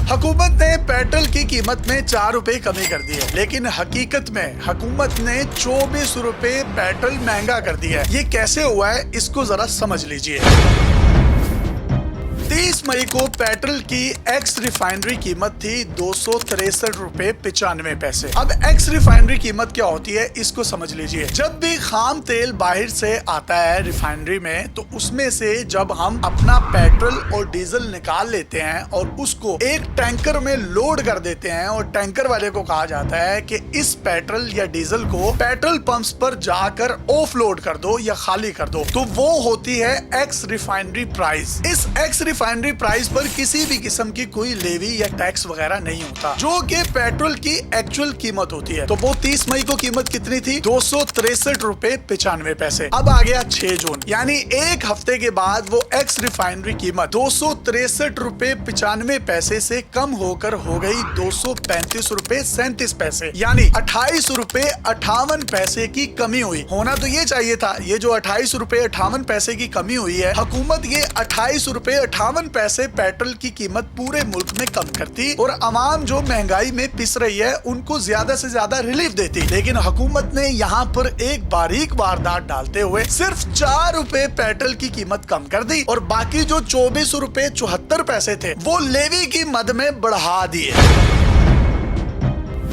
हुकूमत ने पेट्रोल की कीमत में 4 रुपए कमी कर दी है, लेकिन हकीकत में हुकूमत ने 24 रुपए पेट्रोल महंगा कर दिया है। ये कैसे हुआ है, इसको जरा समझ लीजिए। 30 मई को पेट्रोल की एक्स रिफाइनरी कीमत थी 263 रुपए 95 पैसे। अब एक्स रिफाइनरी कीमत क्या होती है, इसको समझ लीजिए। जब भी खाम तेल बाहर से आता है रिफाइनरी में, तो उसमें से जब हम अपना पेट्रोल और डीजल निकाल लेते हैं और उसको एक टैंकर में लोड कर देते हैं, और टैंकर वाले को कहा जाता है कि इस पेट्रोल या डीजल को पेट्रोल पंप्स पर जाकर ऑफलोड कर दो या खाली कर दो, तो वो होती है एक्स रिफाइनरी प्राइस। इस एक्स रिफाइनरी प्राइस पर किसी भी किस्म की कोई लेवी या टैक्स वगैरह नहीं होता, जो कि पेट्रोल की एक्चुअल कीमत होती है। तो वो 30 मई को कीमत कितनी थी? 263 रुपए 95 पैसे। अब आ गया 6 जून, यानी एक हफ्ते के बाद वो एक्स रिफाइनरी कीमत 263 रुपए 95 पैसे से कम होकर हो गई 235 रुपए 37 पैसे, यानी 28 रुपए 58 पैसे की कमी हुई। होना तो ये चाहिए था, ये जो 28 रुपए 58 पैसे की कमी हुई है, हुकूमत ये 28 रुपए 58 पैसे पेट्रोल की कीमत पूरे मुल्क में कम करती और आवाम जो महंगाई में पिस रही है उनको ज्यादा से ज्यादा रिलीफ देती। लेकिन हुकूमत ने यहाँ पर एक बारीक वारदात डालते हुए सिर्फ 4 रुपए पेट्रोल की कीमत कम कर दी और बाकी जो 24 रुपए 74 पैसे थे वो लेवी की मद में बढ़ा दिए।